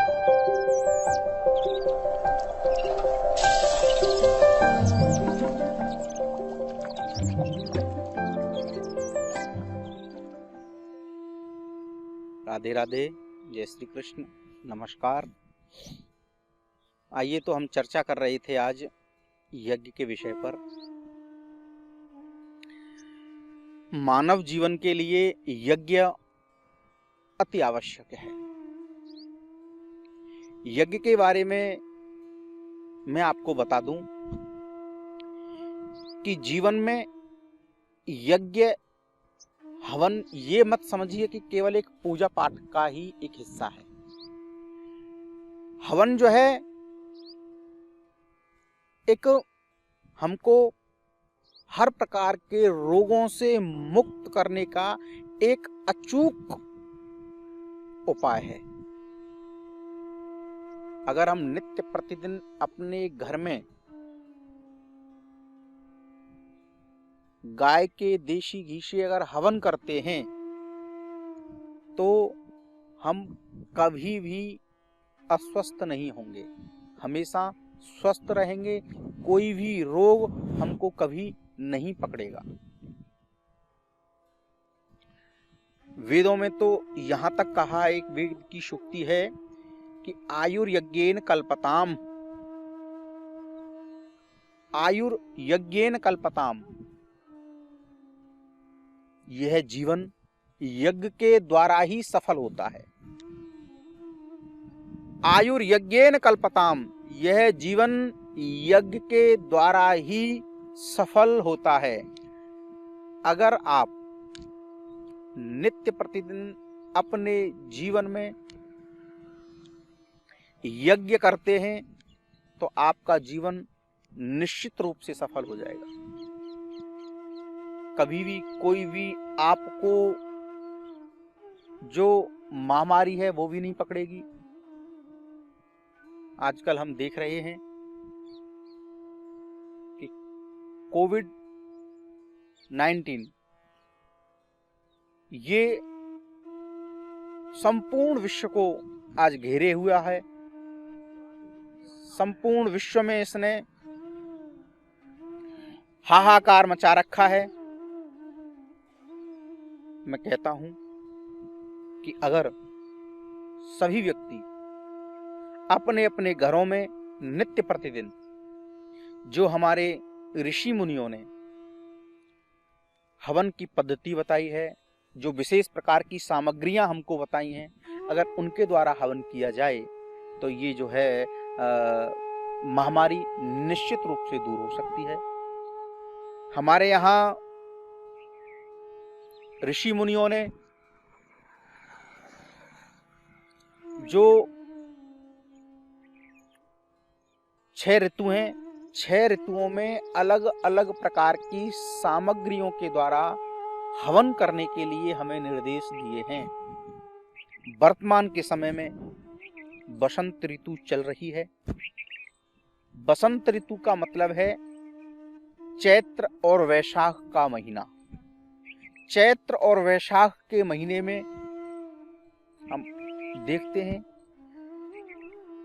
राधे राधे, जय श्री कृष्ण, नमस्कार। आइए तो हम चर्चा कर रहे थे आज यज्ञ के विषय पर। मानव जीवन के लिए यज्ञ अति आवश्यक है। यज्ञ के बारे में मैं आपको बता दूं कि जीवन में यज्ञ हवन ये मत समझिए कि केवल एक पूजा पाठ का ही एक हिस्सा है। हवन जो है एक हमको हर प्रकार के रोगों से मुक्त करने का एक अचूक उपाय है। अगर हम नित्य प्रतिदिन अपने घर में गाय के देशी घी से अगर हवन करते हैं तो हम कभी भी अस्वस्थ नहीं होंगे, हमेशा स्वस्थ रहेंगे। कोई भी रोग हमको कभी नहीं पकड़ेगा। वेदों में तो यहां तक कहा, एक वेद की सूक्ति है कि आयुर्यज्ञेन कल्पताम, आयुर्यज्ञेन कल्पताम। यह जीवन यज्ञ के द्वारा ही सफल होता है। आयुर्यज्ञेन कल्पताम, यह जीवन यज्ञ के द्वारा ही सफल होता है। अगर आप नित्य प्रतिदिन अपने जीवन में यज्ञ करते हैं तो आपका जीवन निश्चित रूप से सफल हो जाएगा। कभी भी कोई भी आपको जो महामारी है वो भी नहीं पकड़ेगी। आजकल हम देख रहे हैं कि कोविड-19 ये संपूर्ण विश्व को आज घेरे हुआ है। संपूर्ण विश्व में इसने हाहाकार मचा रखा है। मैं कहता हूं कि अगर सभी व्यक्ति अपने अपने घरों में नित्य प्रतिदिन जो हमारे ऋषि मुनियों ने हवन की पद्धति बताई है, जो विशेष प्रकार की सामग्रियां हमको बताई हैं, अगर उनके द्वारा हवन किया जाए तो ये जो है महामारी निश्चित रूप से दूर हो सकती है। हमारे यहाँ ऋषि मुनियों ने जो 6 ऋतु हैं, 6 ऋतुओं में अलग अलग प्रकार की सामग्रियों के द्वारा हवन करने के लिए हमें निर्देश दिए हैं। वर्तमान के समय में बसंत ऋतु चल रही है। बसंत ऋतु का मतलब है चैत्र और वैशाख का महीना। चैत्र और वैशाख के महीने में हम देखते हैं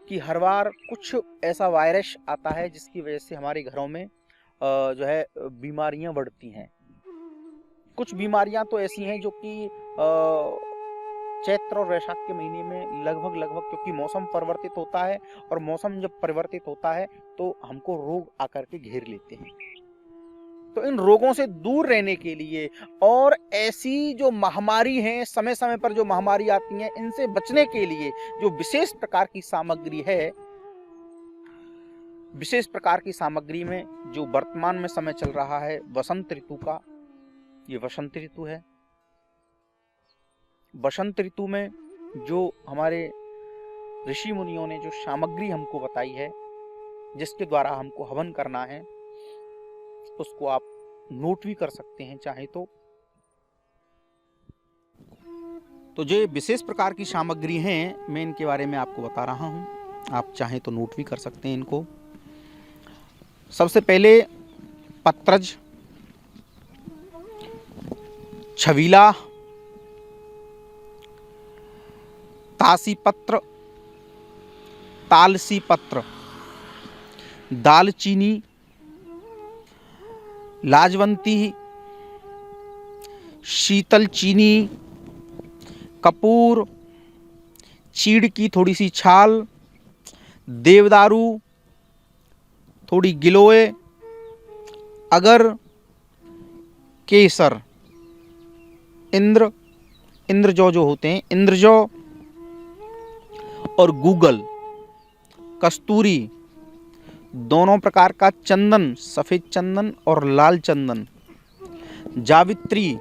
कि हर बार कुछ ऐसा वायरस आता है जिसकी वजह से हमारे घरों में जो है बीमारियां बढ़ती हैं। कुछ बीमारियां तो ऐसी हैं जो कि चैत्र और वैशाख के महीने में लगभग क्योंकि मौसम परिवर्तित होता है और मौसम जब परिवर्तित होता है तो हमको रोग आकर के घेर लेते हैं। तो इन रोगों से दूर रहने के लिए और ऐसी जो महामारी हैं, समय समय पर जो महामारी आती हैं, इनसे बचने के लिए जो विशेष प्रकार की सामग्री है, विशेष प्रकार की सामग्री में जो वर्तमान में समय चल रहा है वसंत ऋतु का, ये वसंत ऋतु है। वसंत ऋतु में जो हमारे ऋषि मुनियों ने जो सामग्री हमको बताई है, जिसके द्वारा हमको हवन करना है, उसको आप नोट भी कर सकते हैं चाहे तो। जो विशेष प्रकार की सामग्री हैं, मैं इनके बारे में आपको बता रहा हूं, आप चाहे तो नोट भी कर सकते हैं इनको। सबसे पहले पत्रज, छबीला, तासी पत्र, तालसी पत्र, दालचीनी, लाजवंती, शीतल चीनी, कपूर, चीड़ की थोड़ी सी छाल, देवदारू, थोड़ी गिलोय, अगर, केसर, इंद्रजौ जो होते हैं, इंद्रजौ, और गूगल, कस्तूरी, दोनों प्रकार का चंदन, सफेद चंदन और लाल चंदन, जावित्री,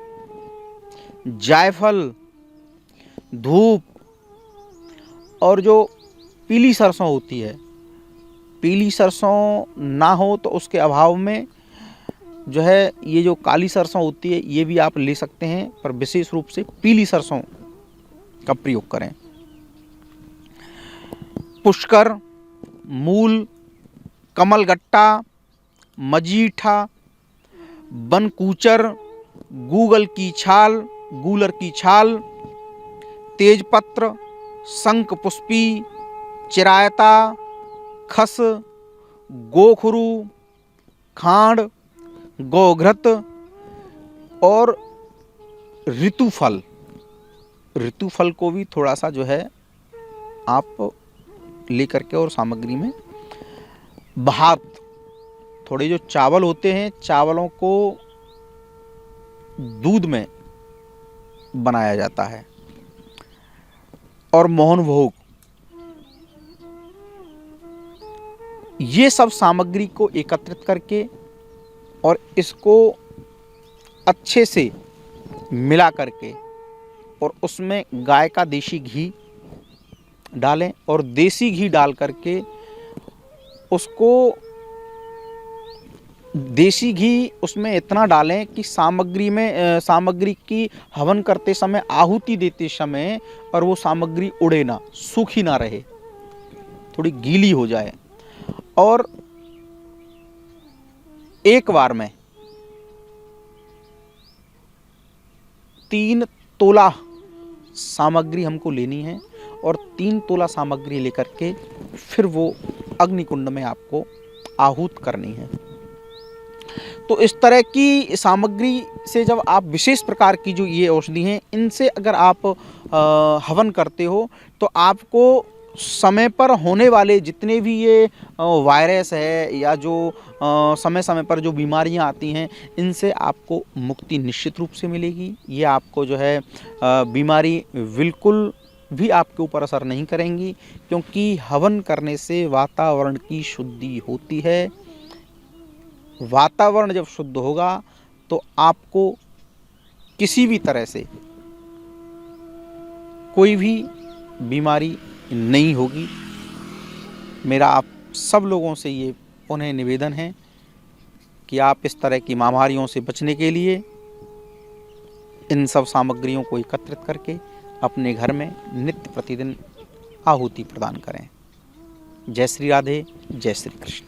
जायफल, धूप, और जो पीली सरसों होती है, पीली सरसों ना हो तो उसके अभाव में जो है ये जो काली सरसों होती है ये भी आप ले सकते हैं, पर विशेष रूप से पीली सरसों का प्रयोग करें। पुष्कर, मूल, कमलगट्टा, मजीठा, बनकूचर, गूगल की छाल, गूलर की छाल, तेजपत्र, शंख पुष्पी, चिरायता, खस, गोखरू, खांड, गोघृत और ऋतुफल। ऋतुफल को भी थोड़ा सा जो है आप लेकर के और सामग्री में भात, थोड़े जो चावल होते हैं, चावलों को दूध में बनाया जाता है, और मोहन भोग, ये सब सामग्री को एकत्रित करके और इसको अच्छे से मिला करके और उसमें गाय का देसी घी डालें, और देसी घी डाल करके उसको, देसी घी उसमें इतना डालें कि सामग्री की हवन करते समय, आहुति देते समय, और वो सामग्री उड़े ना, सूखी ना रहे, थोड़ी गीली हो जाए। और एक बार में 3 तोला सामग्री हमको लेनी है, और 3 तोला सामग्री लेकर के फिर वो अग्निकुंड में आपको आहूत करनी है। तो इस तरह की सामग्री से जब आप विशेष प्रकार की जो ये औषधि हैं, इनसे अगर आप हवन करते हो तो आपको समय पर होने वाले जितने भी ये वायरस है या जो समय समय पर जो बीमारियां आती हैं, इनसे आपको मुक्ति निश्चित रूप से मिलेगी। ये आपको जो है बीमारी बिल्कुल भी आपके ऊपर असर नहीं करेंगी, क्योंकि हवन करने से वातावरण की शुद्धि होती है। वातावरण जब शुद्ध होगा तो आपको किसी भी तरह से कोई भी बीमारी नहीं होगी। मेरा आप सब लोगों से ये पुनः निवेदन है कि आप इस तरह की महामारियों से बचने के लिए इन सब सामग्रियों को एकत्रित करके अपने घर में नित्य प्रतिदिन आहुति प्रदान करें। जय श्री राधे, जय श्री कृष्ण।